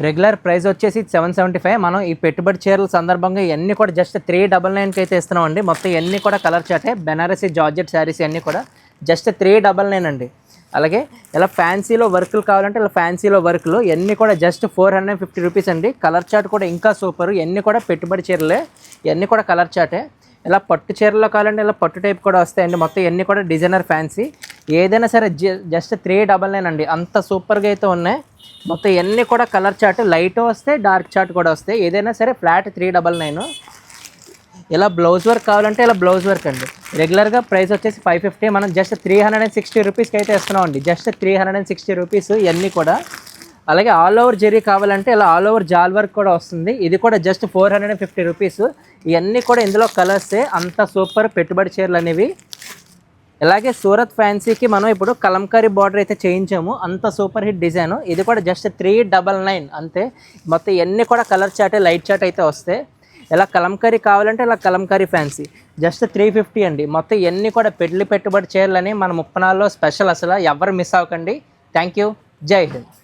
Regular price వచ్చేసి 775. మనం ఈ పెట్టుబడి చీరల సందర్భంగా ఇవన్నీ కూడా జస్ట్ 399కి అయితే ఇస్తున్నామండి. మొత్తం ఇవన్నీ కూడా కలర్ చాటే, బెనారసీ జార్జెట్ శారీస్ అన్నీ కూడా జస్ట్ 399 అండి. అలాగే ఇలా ఫ్యాన్సీలో వర్కులు కావాలంటే ఇలా ఫ్యాన్సీలో వర్కులు ఇవన్నీ కూడా జస్ట్ 450 రూపీస్ అండి. కలర్ చాట్ కూడా ఇంకా సూపర్. ఇవన్నీ కూడా పెట్టుబడి చీరలే, ఇవన్నీ కూడా కలర్ చాటే. ఇలా పట్టు చీరలో కావాలంటే ఇలా పట్టు టైప్ కూడా వస్తాయండి. మొత్తం ఇవన్నీ కూడా డిజైనర్ ఫ్యాన్సీ. ఏదైనా సరే జస్ట్ 399 అండి. అంత సూపర్గా అయితే ఉన్నాయి. మొత్తం ఇవన్నీ కూడా కలర్ చాట్, లైట్ వస్తాయి, డార్క్ చాట్ కూడా వస్తాయి. ఏదైనా సరే ఫ్లాట్ 399. ఇలా బ్లౌజ్ వర్క్ కావాలంటే ఇలా బ్లౌజ్ వర్క్ అండి. రెగ్యులర్గా ప్రైస్ వచ్చేసి 550, మనం జస్ట్ 360 రూపీస్కి అయితే ఇస్తున్నామండి. జస్ట్ 360 రూపీస్ ఇవన్నీ కూడా. అలాగే ఆల్ ఓవర్ జెరీ కావాలంటే ఇలా ఆల్ ఓవర్ జాల్ వర్క్ కూడా వస్తుంది. ఇది కూడా జస్ట్ 450 రూపీస్. ఇవన్నీ కూడా ఇందులో కలర్సే. అంత సూపర్ పెట్టుబడి చీరలు అనేవి. ఇలాగే సూరత్ ఫ్యాన్సీకి మనం ఇప్పుడు కలంకారీ బార్డర్ అయితే చేయించాము. అంత సూపర్ హిట్ డిజైన్. ఇది కూడా జస్ట్ 399 అంతే. మొత్తం ఇవన్నీ కూడా కలర్ చాట్, లైట్ చాట్ అయితే వస్తాయి. ఇలా కలంకారీ కావాలంటే ఇలా కలంకారీ ఫ్యాన్సీ జస్ట్ 350 అండి. మొత్తం ఇవన్నీ కూడా పెళ్లి పెట్టుబడి చీరలని మన 34లో స్పెషల్. అసలు ఎవరు మిస్ అవ్వకండి. Thank you. జై హింద్.